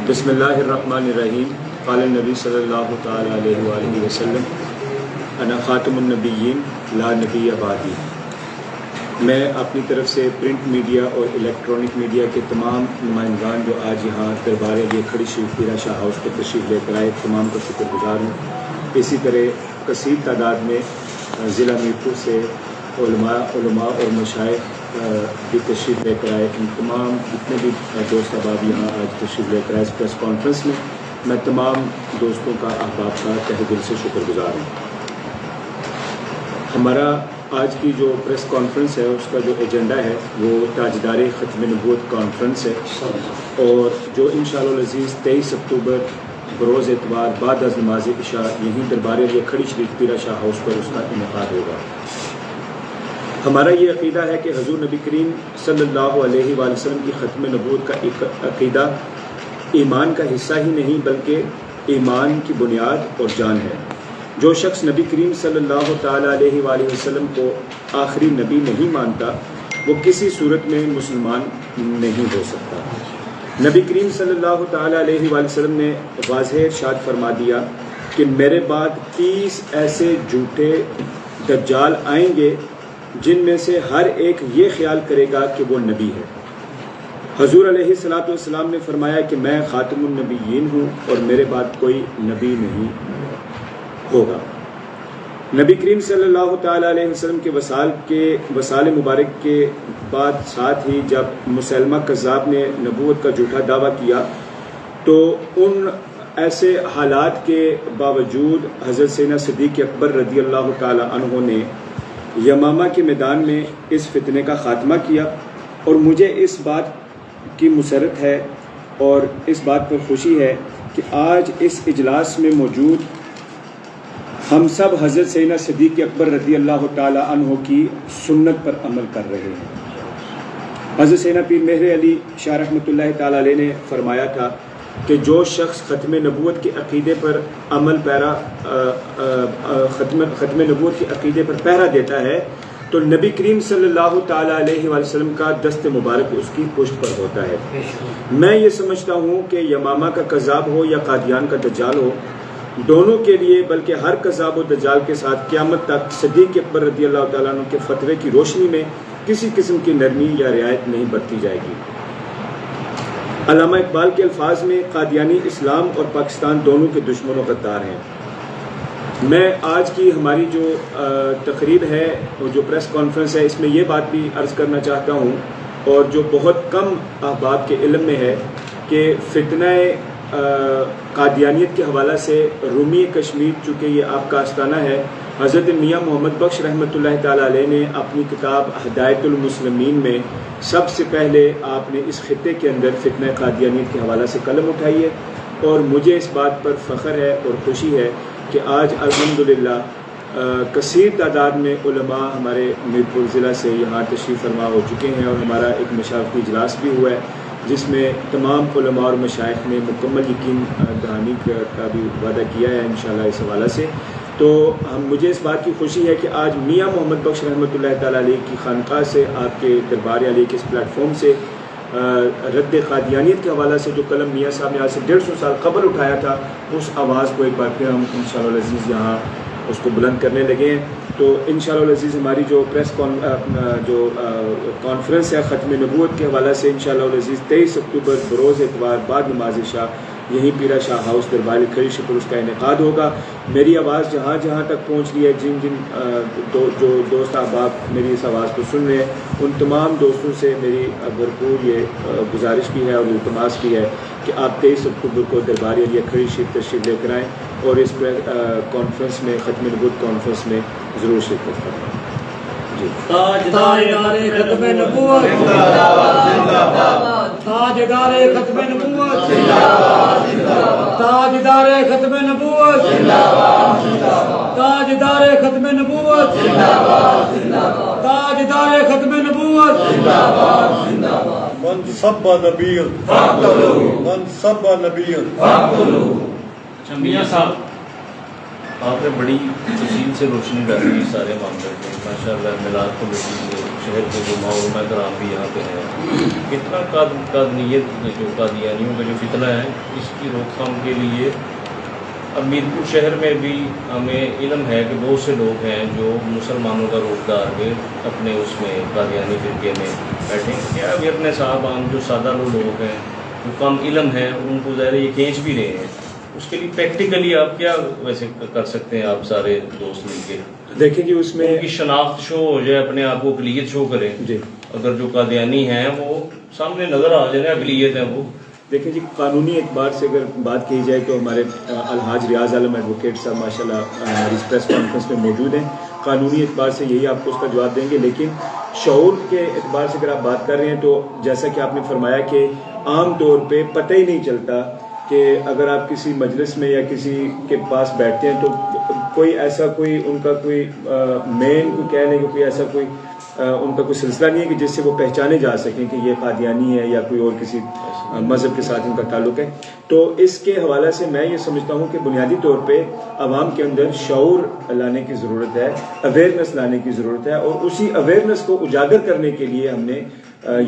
بسم اللہ الرحمن الرحیم. قال النبی صلی اللہ تعالی علیہ وآلہ وسلم انا خاتم النبیین لا نبی بعدی. میں اپنی طرف سے پرنٹ میڈیا اور الیکٹرانک میڈیا کے تمام نمائندگان جو آج یہاں دربار علی کھڑی شریف پیرا شاہ ہاؤس پر تشریف لے کر آئے تمام کا شکر گزار ہوں. اسی طرح کثیر تعداد میں ضلع میرپور سے علماء اور مشائخ بھی تشریف لے کر آئے. ان تمام جتنے بھی دوست احباب یہاں آج تشریف لے کر آئے اس پریس کانفرنس میں تمام دوستوں کا احباب کا تہ دل سے شکر گزار ہوں. ہمارا آج کی جو پریس کانفرنس ہے اس کا جو ایجنڈا ہے وہ تاجدار ختم نبوت کانفرنس ہے اور جو انشاءاللہ العزیز 23 اکتوبر بروز اتوار بعد از نماز عشاء یہیں دربار علی کھڑی شریف پیرا شاہ ہاؤس پر اس کا انعقاد ہوگا. ہمارا یہ عقیدہ ہے کہ حضور نبی کریم صلی اللہ علیہ وآلہ وسلم کی ختم نبوت کا ایک عقیدہ ایمان کا حصہ ہی نہیں بلکہ ایمان کی بنیاد اور جان ہے. جو شخص نبی کریم صلی اللہ تعالیٰ علیہ وآلہ وسلم کو آخری نبی نہیں مانتا وہ کسی صورت میں مسلمان نہیں ہو سکتا. نبی کریم صلی اللہ تعالیٰ علیہ وآلہ وسلم نے واضح ارشاد فرما دیا کہ میرے بعد 30 ایسے جھوٹے دجال آئیں گے جن میں سے ہر ایک یہ خیال کرے گا کہ وہ نبی ہے. حضور علیہ الصلوۃ والسلام نے فرمایا کہ میں خاتم النبیین ہوں اور میرے بعد کوئی نبی نہیں ہوگا. نبی کریم صلی اللہ تعالیٰ علیہ وسلم کے وصال مبارک کے بعد ساتھ ہی جب مسلمہ کذاب نے نبوت کا جھوٹا دعویٰ کیا تو ان ایسے حالات کے باوجود حضرت سیدنا صدیق اکبر رضی اللہ تعالیٰ عنہ نے یمامہ کے میدان میں اس فتنے کا خاتمہ کیا. اور مجھے اس بات کی مسرت ہے اور اس بات پر خوشی ہے کہ آج اس اجلاس میں موجود ہم سب حضرت سیدنا صدیق اکبر رضی اللہ تعالی عنہ کی سنت پر عمل کر رہے ہیں. حضرت سیدنا پیر مہر علی شاہ رحمۃ اللہ تعالی علیہ نے فرمایا تھا کہ جو شخص ختم نبوت کے عقیدے پر ختم نبوت کے عقیدے پر پہرا دیتا ہے تو نبی کریم صلی اللہ تعالیٰ علیہ وآلہ وسلم کا دست مبارک اس کی پشت پر ہوتا ہے. میں یہ سمجھتا ہوں کہ یمامہ کا کذاب ہو یا قادیان کا دجال ہو دونوں کے لیے بلکہ ہر کذاب و دجال کے ساتھ قیامت تک صدیق اکبر رضی اللہ تعالیٰ عنہ کے فتوے کی روشنی میں کسی قسم کی نرمی یا رعایت نہیں برتی جائے گی. علامہ اقبال کے الفاظ میں قادیانی اسلام اور پاکستان دونوں کے دشمن و غدار ہیں. میں آج کی ہماری جو تقریب ہے جو پریس کانفرنس ہے اس میں یہ بات بھی عرض کرنا چاہتا ہوں اور جو بہت کم احباب کے علم میں ہے کہ فتنہ قادیانیت کے حوالہ سے رومی کشمیر چونکہ یہ آپ کا آستانہ ہے حضرت میاں محمد بخش رحمۃ اللہ تعالیٰ علیہ نے اپنی کتاب ہدایت المسلمین میں سب سے پہلے آپ نے اس خطے کے اندر فتنہ قادیانیت کے حوالہ سے قلم اٹھائی ہے. اور مجھے اس بات پر فخر ہے اور خوشی ہے کہ آج الحمدللہ کثیر تعداد میں علماء ہمارے میرپور ضلع سے یہاں تشریف فرما ہو چکے ہیں اور ہمارا ایک مشاورتی اجلاس بھی ہوا ہے جس میں تمام علماء اور مشائخ نے مکمل یقین دہانی کا بھی وعدہ کیا ہے انشاءاللہ اس حوالہ سے. تو مجھے اس بات کی خوشی ہے کہ آج میاں محمد بخش رحمۃ اللہ تعالیٰ علیہ کی خانقاہ سے آپ کے دربار علی کے اس پلیٹ فارم سے رد قادیانیت کے حوالہ سے جو قلم میاں صاحب نے آج سے 150 سال قبل اٹھایا تھا اس آواز کو ایک بار پھر ہم انشاءاللہ العزیز یہاں اس کو بلند کرنے لگے ہیں. تو انشاءاللہ العزیز ہماری جو کانفرنس ہے ختم نبوت کے حوالہ سے انشاءاللہ العزیز 23 اکتوبر بروز اتوار بعد نماز عشاء یہیں پیرا شاہ ہاؤس دربار کھڑی شریف پر اس کا انعقاد ہوگا. میری آواز جہاں جہاں تک پہنچ رہی ہے جن جو دوست احباب میری اس آواز کو سن رہے ہیں ان تمام دوستوں سے میری بھرپور یہ گزارش بھی ہے اور التماس بھی ہے کہ آپ 23 اکتوبر کو دربار علی کھڑی شریف تشریف لے کر آئیں اور اس کانفرنس میں ختم نبوت کانفرنس میں ضرور شرکت کریں. جی تاجدار ختم نبوت زندہ باد. تاجدار ختم نبوت زندہ باد. تاجدار ختم نبوت زندہ باد. تاجدار ختم نبوت زندہ باد. تاجدار ختم نبوت زندہ باد. من سب نبی فاقتلوه. من سب نبی فاقتلوه. میاں صاحب آپ نے بڑی تفصیل سے روشنی ڈالی سارے معاملے میں، ماشاء اللہ میلاد کو لے شہر کے جو علماء کرام بھی یہاں پہ ہیں، کتنا قادنیت جو قادیانیوں کا جو فتنہ ہے اس کی روک تھام کے لیے اب میرپور شہر میں بھی ہمیں علم ہے کہ بہت سے لوگ ہیں جو مسلمانوں کا روزگار کے اپنے اس میں قادیانی فرقے میں بیٹھے ہیں. کیا اویئرنیس صاحب عام جو سادہ لوگ ہیں جو کم علم ہیں ان کو ظاہر یہ کھینچ بھی رہے ہیں، اس کے لیے پریکٹیکلی آپ کیا ویسے کر سکتے ہیں آپ سارے دوست مل کے؟ دیکھیں جی اس میں ان کی شناخت شو ہو جائے، اپنے آپ کو اقلیت شو کریں جی. اگر جو قادیانی ہیں وہ سامنے نظر آ جائے اقلیت ہیں وہ. دیکھیں جی قانونی اعتبار سے اگر بات کی جائے تو ہمارے الحاج ریاض عالم ایڈوکیٹ صاحب ماشاء اللہ ہماری اس پریس کانفرنس میں موجود ہیں، قانونی اعتبار سے یہی آپ کو اس کا جواب دیں گے. لیکن شعور کے اعتبار سے اگر آپ بات کر رہے ہیں تو جیسا کہ آپ نے فرمایا کہ عام طور پہ پتہ ہی نہیں چلتا کہ اگر آپ کسی مجلس میں یا کسی کے پاس بیٹھتے ہیں تو کوئی ایسا کوئی ان کا کوئی مین کو کہہ لیں کہ کوئی ایسا کوئی ان کا کوئی سلسلہ نہیں ہے کہ جس سے وہ پہچانے جا سکیں کہ یہ قادیانی ہے یا کوئی اور کسی مذہب کے ساتھ ان کا تعلق ہے. تو اس کے حوالے سے میں یہ سمجھتا ہوں کہ بنیادی طور پہ عوام کے اندر شعور لانے کی ضرورت ہے، اویئرنیس لانے کی ضرورت ہے، اور اسی اویئرنیس کو اجاگر کرنے کے لیے ہم نے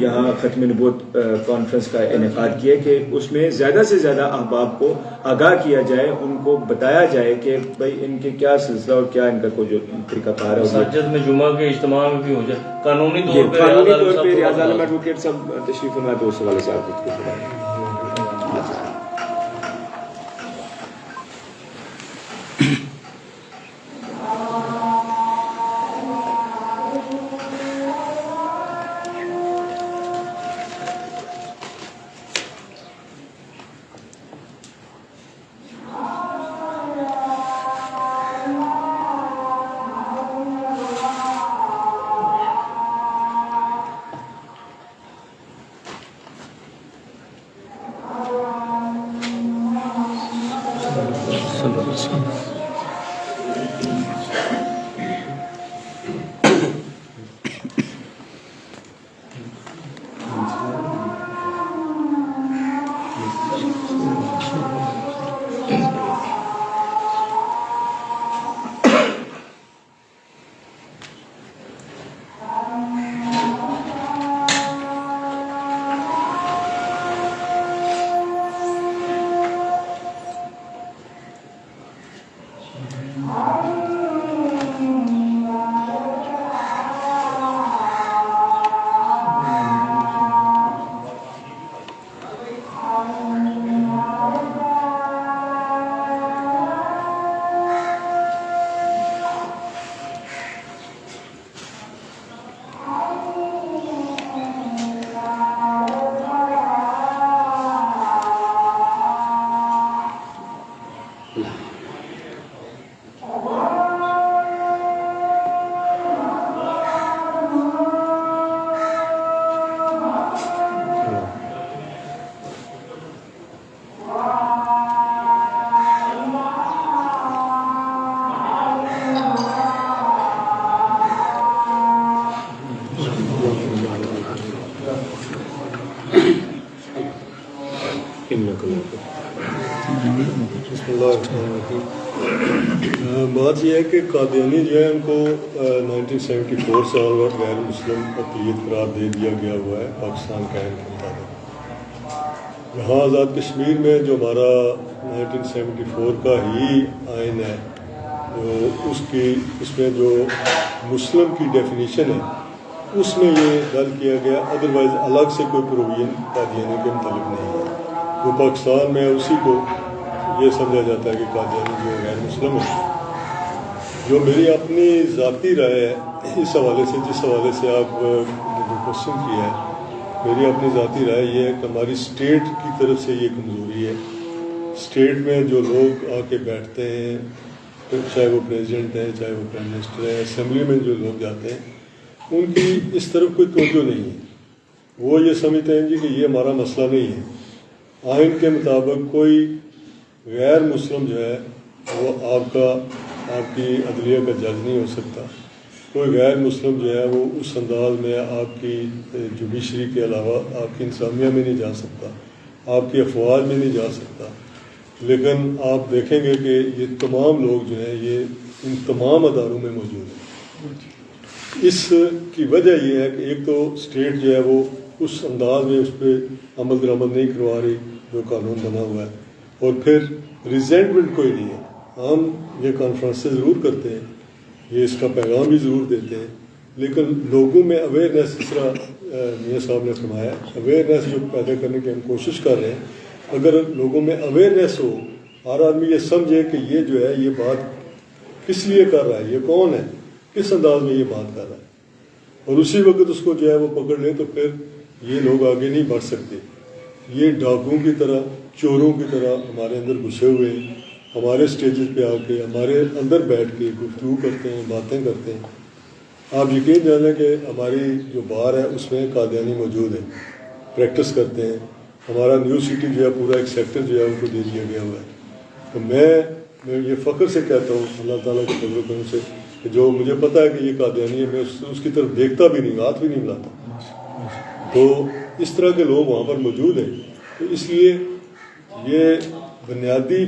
یہاں ختم نبوت کانفرنس کا انعقاد کیا کہ اس میں زیادہ سے زیادہ احباب کو آگاہ کیا جائے، ان کو بتایا جائے کہ بھائی ان کے کیا سلسلہ اور کیا ان کا کوئی جو طریقہ کار ہے. مساجد میں جمعہ کے اجتماع میں بھی ہو جائے قانونی طور پہ ریاض عالم ایڈوکیٹ صاحب تشریف فرمائے تو اس حوالے سے آپ کو بات یہ ہے کہ قادیانی جو ہے ان کو 1974 سے آنورڈ غیر مسلم اقلیت قرار دے دیا گیا ہوا ہے پاکستان قائم کے مطابق. یہاں آزاد کشمیر میں جو ہمارا 1974 کا ہی آئین ہے جو اس میں جو مسلم کی ڈیفینیشن ہے اس میں یہ ڈال کیا گیا، ادروائز الگ سے کوئی پروویژن قادیانی کے متعلق نہیں ہے. وہ پاکستان میں اسی کو یہ سمجھا جاتا ہے کہ قادیانی جو غیر مسلم ہے. جو میری اپنی ذاتی رائے ہے اس حوالے سے، جس حوالے سے آپ نے کوشچن کیا ہے، میری اپنی ذاتی رائے یہ ہے کہ ہماری اسٹیٹ کی طرف سے یہ کمزوری ہے. اسٹیٹ میں جو لوگ آ کے بیٹھتے ہیں، چاہے وہ پریزیڈنٹ ہیں، چاہے وہ پرائم منسٹر ہیں، اسمبلی میں جو لوگ جاتے ہیں، ان کی اس طرف کوئی توجہ نہیں ہے. وہ یہ سمجھتے ہیں جی کہ یہ ہمارا مسئلہ نہیں ہے. آئین کے مطابق کوئی غیر مسلم جو ہے وہ آپ کی عدلیہ کا جج نہیں ہو سکتا. کوئی غیر مسلم جو ہے وہ اس انداز میں آپ کی جوڈیشری کے علاوہ آپ کی انتظامیہ میں نہیں جا سکتا، آپ کی افواج میں نہیں جا سکتا. لیکن آپ دیکھیں گے کہ یہ تمام لوگ جو ہیں یہ ان تمام اداروں میں موجود ہیں۔ اس کی وجہ یہ ہے کہ ایک تو اسٹیٹ جو ہے وہ اس انداز میں اس پہ عمل درآمد نہیں کروا رہی جو قانون بنا ہوا ہے، اور پھر ریزینٹمنٹ کوئی نہیں ہے۔ ہم یہ کانفرنسیں ضرور کرتے ہیں، یہ اس کا پیغام بھی ضرور دیتے ہیں، لیکن لوگوں میں اویئرنیس، اس طرح میاں صاحب نے فرمایا، اویئرنیس جو پیدا کرنے کی ہم کوشش کر رہے ہیں۔ اگر لوگوں میں اویئرنیس ہو، ہر آدمی یہ سمجھے کہ یہ جو ہے یہ بات کس لیے کر رہا ہے، یہ کون ہے، کس انداز میں یہ بات کر رہا ہے، اور اسی وقت اس کو جو ہے وہ پکڑ لیں، تو پھر یہ لوگ آگے نہیں بڑھ سکتے۔ یہ ڈاکوؤں کی طرح، چوروں کی طرح ہمارے اندر گھسے ہوئے ہیں، ہمارے سٹیجز پہ آ کے ہمارے اندر بیٹھ کے گفتگو کرتے ہیں، باتیں کرتے ہیں۔ آپ یقین جانیں کہ ہماری جو بار ہے اس میں قادیانی موجود ہے، پریکٹس کرتے ہیں۔ ہمارا نیو سٹی جو ہے پورا ایک سیکٹر جو ہے ان کو دے دیا گیا ہوا ہے۔ تو میں یہ فخر سے کہتا ہوں اللہ تعالیٰ کے فضل و کرم سے کہ جو مجھے پتہ ہے کہ یہ قادیانی ہے، میں اس کی طرف دیکھتا بھی نہیں، ہاتھ بھی نہیں ملاتا۔ تو اس طرح کے لوگ وہاں پر موجود ہیں۔ تو اس لیے یہ بنیادی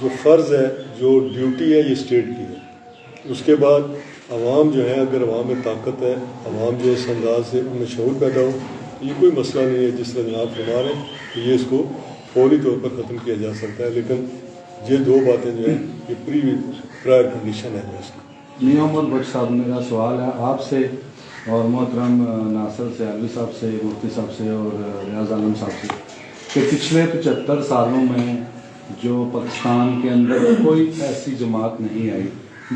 جو فرض ہے، جو ڈیوٹی ہے، یہ اسٹیٹ کی ہے۔ اس کے بعد عوام جو ہے، اگر عوام میں طاقت ہے، عوام جو اس انداز سے ان میں شعور پیدا ہو، یہ کوئی مسئلہ نہیں ہے جس طرح جناب فرما رہے ہیں کہ یہ اس کو فوری طور پر ختم کیا جا سکتا ہے، لیکن یہ دو باتیں جو ہیں یہ پرائر کنڈیشن ہے اس کی۔ میاں محمد بخش صاحب، میرا سوال ہے آپ سے اور محترم ناصر سے، علی صاحب سے، مفتی صاحب سے اور ریاض عالم صاحب سے، کہ پچھلے 75 سالوں میں جو پاکستان کے اندر کوئی ایسی جماعت نہیں آئی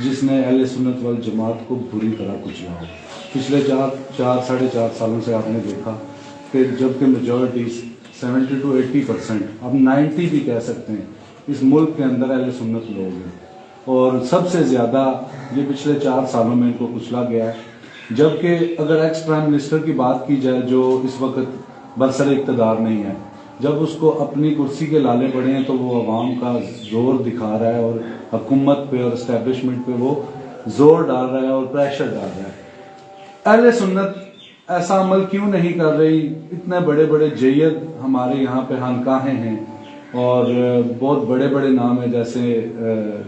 جس نے اہل سنت والجماعت کو بری طرح کچلا ہو۔ پچھلے 4-4.5 سالوں سے آپ نے دیکھا کہ جب کہ میجورٹیز 70 to 80%، اب 90 بھی کہہ سکتے ہیں، اس ملک کے اندر اہل سنت لوگ ہیں، اور سب سے زیادہ یہ پچھلے 4 سالوں میں ان کو کچلا گیا ہے۔ جبکہ اگر ایکس پرائم منسٹر کی بات کی جائے جو اس وقت برسر اقتدار نہیں ہے، جب اس کو اپنی کرسی کے لالے پڑے ہیں تو وہ عوام کا زور دکھا رہا ہے، اور حکومت پہ اور اسٹیبلشمنٹ پہ وہ زور ڈال رہا ہے اور پریشر ڈال رہا ہے۔ اہل سنت ایسا عمل کیوں نہیں کر رہی؟ اتنے بڑے بڑے جید ہمارے یہاں پہ خانقاہیں ہیں اور بہت بڑے بڑے نام ہیں، جیسے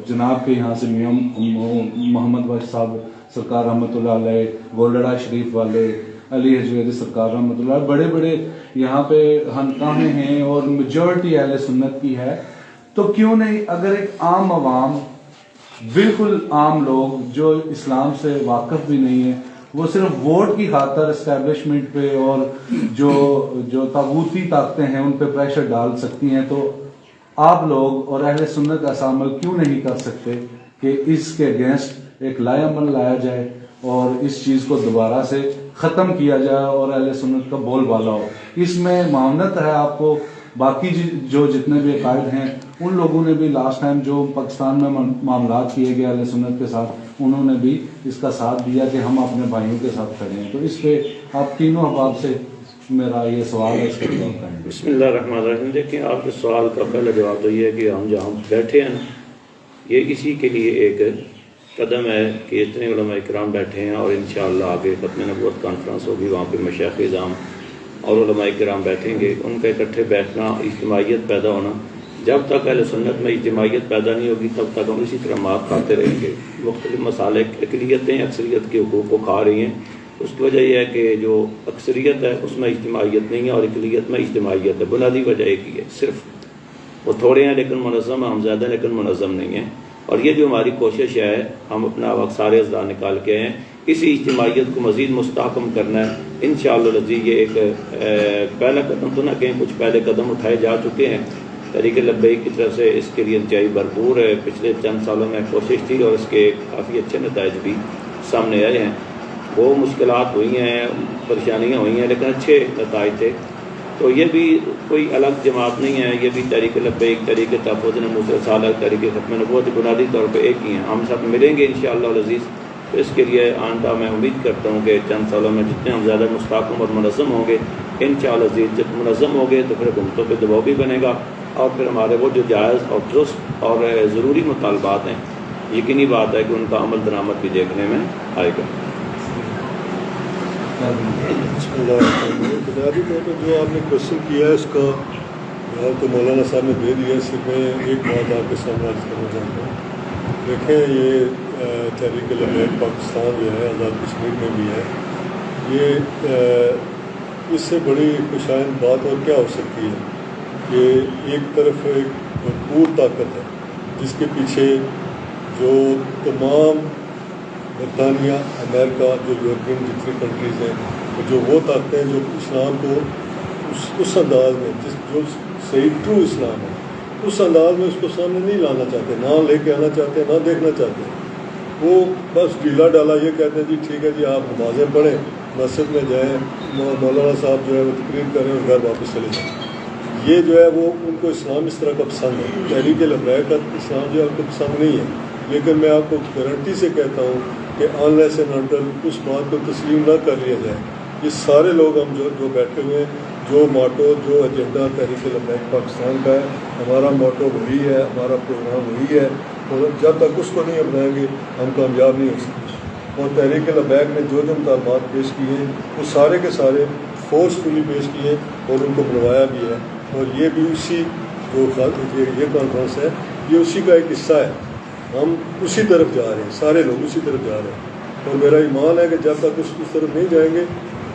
جناب کے یہاں سے میاں محمد بخش صاحب سرکار رحمۃ اللہ علیہ، گولڈڑا شریف والے، علی حجویری سرکار رحمۃ اللہ علیہ، بڑے بڑے یہاں پہ خانقاہیں ہیں اور میجورٹی اہل سنت کی ہے۔ تو کیوں نہیں اگر ایک عام عوام، بالکل عام لوگ جو اسلام سے واقف بھی نہیں ہیں، وہ صرف ووٹ کی خاطر اسٹیبلشمنٹ پہ اور جو طاغوتی طاقتیں ہیں ان پہ پریشر ڈال سکتی ہیں، تو آپ لوگ اور اہل سنت ایسا عمل کیوں نہیں کر سکتے کہ اس کے اگینسٹ ایک لائے عمل لایا جائے اور اس چیز کو دوبارہ سے ختم کیا جائے اور اہل سنت کا بول بالا ہو؟ اس میں معاونت ہے آپ کو۔ باقی جو جتنے بھی عقائد ہیں ان لوگوں نے بھی لاسٹ ٹائم جو پاکستان میں معاملات کیے گئے اہل سنت کے ساتھ، انہوں نے بھی اس کا ساتھ دیا کہ ہم اپنے بھائیوں کے ساتھ کھڑے ہیں۔ تو اس پہ آپ تینوں احباب سے میرا یہ سوال ہے، اس کا جواب کریں۔ بسم اللہ الرحمن الرحیم۔ دیکھیں، آپ کے سوال کا پہلا جواب تو یہ ہے کہ ہم جہاں بیٹھے ہیں یہ اسی کے لیے ایک قدم ہے کہ اتنے علماء اکرام بیٹھے ہیں، اور انشاءاللہ آگے ختم نبوت کانفرنس ہوگی، وہاں پہ مشائخ اعظام اور علماء کرام بیٹھیں گے۔ ان کا اکٹھے بیٹھنا، اجتماعیت پیدا ہونا، جب تک اہل سنت میں اجتماعیت پیدا نہیں ہوگی تب تک ہم اسی طرح مات کھاتے رہیں گے۔ مختلف مسائل، اقلیتیں اکثریت کے حقوق کو کھا رہی ہیں، اس کی وجہ یہ ہے کہ جو اکثریت ہے اس میں اجتماعیت نہیں ہے اور اقلیت میں اجتماعیت ہے۔ بنیادی وجہ ایک ہی ہے، صرف وہ تھوڑے ہیں لیکن منظم ہیں، ہم زیادہ لیکن منظم نہیں ہیں۔ اور یہ جو ہماری کوشش ہے، ہم اپنا وقت سارے اضلاع نکال کے ہیں، اسی اجتماعیت کو مزید مستحکم کرنا ہے انشاءاللہ العزیز۔ یہ ایک پہلا قدم تو نہ کہیں، کچھ پہلے قدم اٹھائے جا چکے ہیں تحریک لبیک کی طرف سے، اس کے لیے انتہائی بھرپور ہے۔ پچھلے چند سالوں میں کوشش تھی اور اس کے کافی اچھے نتائج بھی سامنے آئے ہیں۔ وہ مشکلات ہوئی ہیں، پریشانیاں ہوئی ہیں، لیکن اچھے نتائج تھے۔ تو یہ بھی کوئی الگ جماعت نہیں ہے، یہ بھی تحریک لبیک، تحریک تحفظ ناموس رسالت، تحریک ختم نبوت بنیادی طور پہ ایک ہی ہیں۔ ہم سب ملیں گے انشاءاللہ العزیز۔ تو اس کے لیے آئندہ میں امید کرتا ہوں کہ چند سالوں میں جتنے ہم زیادہ مستحکم اور منظم ہوں گے انشاءاللہ العزیز، جب منظم ہوں گے تو پھر حکومتوں پہ دباؤ بھی بنے گا، اور پھر ہمارے وہ جو جائز اور درست اور ضروری مطالبات ہیں، یقینی بات ہے کہ ان کا عمل درآمد بھی دیکھنے میں آئے گا۔ بنیادی طور پر جو آپ نے کوشچن کیا ہے اس کا جواب تو مولانا صاحب نے دے دیا، صرف میں ایک بات آپ کے سامنے عرض کرنا چاہتا ہوں. دیکھیں یہ تحریک لبیک پاکستان جو ہے آزاد کشمیر میں بھی ہے، یہ اس سے بڑی خوشائند بات اور کیا ہو سکتی ہے کہ ایک طرف ایک بھرپور طاقت ہے جس کے پیچھے جو تمام برطانیہ، امریکہ، جو یورپین جتنی کنٹریز ہیں، جو وہ طاقتیں جو اسلام کو اس انداز میں جو صحیح ٹرو اسلام ہے اس انداز میں اس کو سامنے نہیں لانا چاہتے، نہ لے کے آنا چاہتے، نہ دیکھنا چاہتے. وہ بس ڈھیلا ڈالا یہ کہتے ہیں جی ٹھیک ہے جی آپ نمازیں پڑھیں، مسجد میں جائیں، مولانا صاحب جو ہے وہ تقریر کریں اور گھر واپس چلے جائیں. یہ جو ہے وہ ان کو اسلام اس طرح کا پسند ہے. تحریک لبیک کا اسلام جو ہے ان کو پسند نہیں ہے. لیکن میں آپ کو گارنٹی سے کہتا ہوں کہ انلیس اینڈ انٹل اس بات کو تسلیم نہ کر لیا جائے. یہ سارے لوگ ہم جو بیٹھے ہوئے ہیں، جو موٹو جو ایجنڈا تحریک لبیک پاکستان کا ہے، ہمارا موٹو وہی ہے، ہمارا پروگرام وہی ہے، اور جب تک اس کو نہیں اپنائیں گے ہم کامیاب نہیں ہو سکتے. اور تحریک لبیک نے جو مطالبات پیش کیے ہیں وہ سارے کے سارے فورسفلی پیش کیے اور ان کو بلوایا بھی ہے. اور یہ بھی اسی جو یہ کانفرنس ہے یہ اسی کا ایک حصہ ہے. ہم اسی طرف جا رہے ہیں، سارے لوگ اسی طرف جا رہے ہیں. اور میرا ایمان ہے کہ جب تک اس طرف نہیں جائیں گے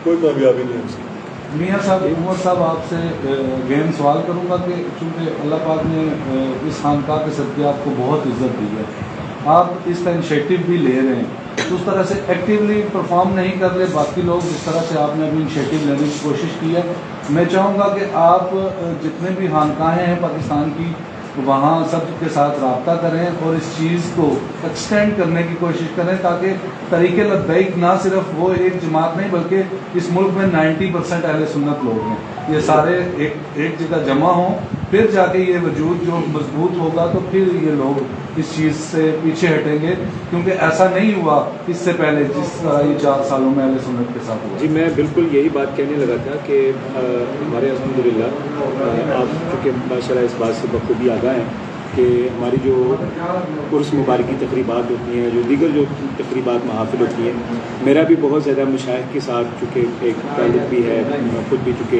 کوئی کامیابی نہیں ہو سکتی. میاں صاحب، عمر صاحب آپ سے گہن سوال کروں گا کہ چونکہ اللہ پاک نے اس خانقاہ کے صدقے آپ کو بہت عزت دی ہے، آپ اس کا انیشیٹو بھی لے رہے ہیں، تو اس طرح سے ایکٹیولی پرفارم نہیں کر رہے باقی لوگ جس طرح سے آپ نے ابھی انیشیٹو لینے کی کوشش کی ہے. میں چاہوں گا کہ آپ جتنے بھی خانقاہیں ہیں پاکستان کی وہاں سب کے ساتھ رابطہ کریں اور اس چیز کو ایکسٹینڈ کرنے کی کوشش کریں تاکہ طریق لبیک نہ صرف وہ ایک جماعت نہیں بلکہ اس ملک میں 90% اہل سنت لوگ ہیں، یہ سارے ایک جگہ جمع ہوں، پھر جا کے یہ وجود جو مضبوط ہوگا تو پھر یہ لوگ اس چیز سے پیچھے ہٹیں گے، کیونکہ ایسا نہیں ہوا اس سے پہلے جس طرح یہ 4 سالوں میں اہل سنت کے ساتھ ہوا. جی میں بالکل یہی بات کہنے لگا تھا کہ ہمارے الحمدللہ آپ چونکہ ماشاء اللہ اس بات سے بخوبی آگاہ ہیں کہ ہماری جو عرس مبارکی تقریبات ہوتی ہیں، جو دیگر جو تقریبات محافل ہوتی ہیں، میرا بھی بہت زیادہ مشائخ کے ساتھ چونکہ ایک تعلق بھی ہے، میں خود بھی چونکہ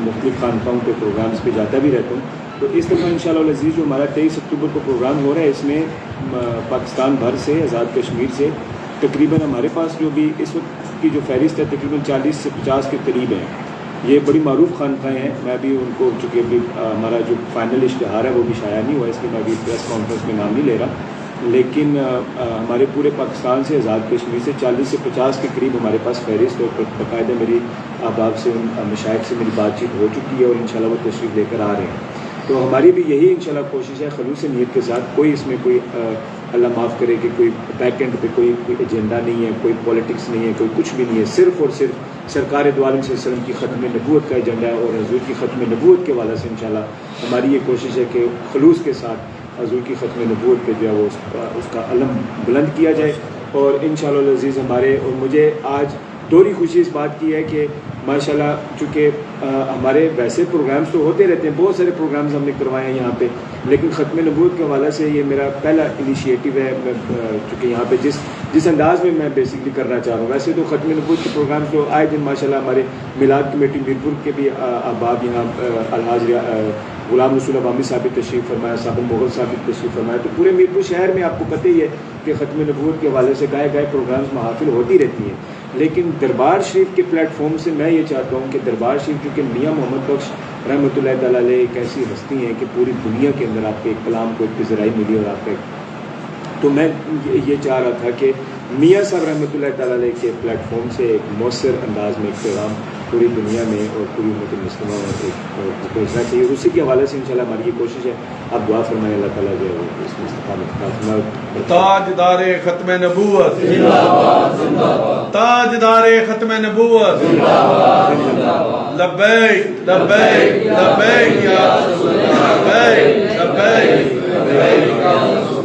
مختلف خانقاہوں کے پروگرامز پہ جاتا بھی رہتا ہوں. تو اس دفعہ انشاءاللہ العزیز جو ہمارا 23 اکتوبر کو پروگرام ہو رہا ہے اس میں پاکستان بھر سے، آزاد کشمیر سے تقریباً ہمارے پاس جو بھی اس وقت کی جو فہرست ہے تقریباً 40 سے 50 کے قریب ہیں. یہ بڑی معروف خانقاہیں ہیں. میں بھی ان کو چونکہ ابھی ہمارا جو فائنل اشتہار ہے وہ بھی شائع نہیں ہوا، اس لیے میں ابھی پریس کانفرنس میں نام نہیں لے رہا، لیکن ہمارے پورے پاکستان سے، آزاد کشمیر سے 40 سے 50 کے قریب ہمارے پاس فہرست اور باقاعدہ میری احباب سے، ان مشائخ سے میری بات چیت ہو چکی ہے اور انشاءاللہ وہ تشریف لے کر آ رہے ہیں. تو ہماری بھی یہی انشاءاللہ کوشش ہے خلوص نیت کے ساتھ. کوئی اس میں کوئی اللہ معاف کرے کہ کوئی بیک اینڈ پہ کوئی ایجنڈا نہیں ہے، کوئی پولیٹکس نہیں ہے، کوئی کچھ بھی نہیں ہے. صرف اور صرف سرکار دو عالم صلی اللہ علیہ وسلم کی ختم نبوت کا ایجنڈا ہے اور حضور کی ختم نبوت کے حوالے سے انشاءاللہ ہماری یہ کوشش ہے کہ خلوص کے ساتھ حضور کی ختم نبوت پہ جو ہے وہ اس کا علم بلند کیا جائے. اور انشاءاللہ العزیز ہمارے، اور مجھے آج دوہری خوشی اس بات کی ہے کہ ماشاءاللہ چونکہ ہمارے ویسے پروگرامز تو ہوتے رہتے ہیں، بہت سارے پروگرامز ہم نے کروائے ہیں یہاں پہ، لیکن ختم نبوت کے حوالے سے یہ میرا پہلا انیشیٹو ہے. چونکہ یہاں پہ جس انداز میں میں بیسکلی کرنا چاہ رہا ہوں، ویسے تو ختم نبوت کے پروگرامز تو آئے دن ماشاءاللہ ہمارے میلاد کمیٹی میرپور کے بھی احباب یہاں الحاج غلام رسول عوامی صاحب تشریف فرمایا، صاحب مغل صاحب تشریف فرمایا. تو پورے میرپور شہر میں آپ کو پتہ ہی ہے کہ ختم نبوت کے حوالے سے گائے پروگرامز محافل ہوتی رہتی ہیں. لیکن دربار شریف کے پلیٹ فارم سے میں یہ چاہتا ہوں کہ دربار شریف چونکہ میاں محمد بخش رحمۃ اللہ تعالیٰ علیہ ایک ایسی ہستی ہیں کہ پوری دنیا کے اندر آپ کے ایک کلام کو ایک پذیرائی ملی اور آپ کا تو میں یہ چاہ رہا تھا کہ میاں صاحب رحمۃ اللہ تعالیٰ علیہ کے پلیٹ فارم سے ایک مؤثر انداز میں ایک پیغام پوری دنیا میں اور پوری امت مسلمہ میں بھیجنا چاہیے. اسی کے حوالے سے انشاءاللہ ہماری یہ کوشش ہے. آپ دعا فرمائیں اللہ تعالیٰ جو ہے اس میں استقامت. تاجدار ختم نبوت زندہ باد، زندہ باد. تاجدار ختم نبوت زندہ باد، زندہ باد. لبیک لبیک لبیک یا رسول اللہ، لبیک لبیک لبیک یا رسول اللہ.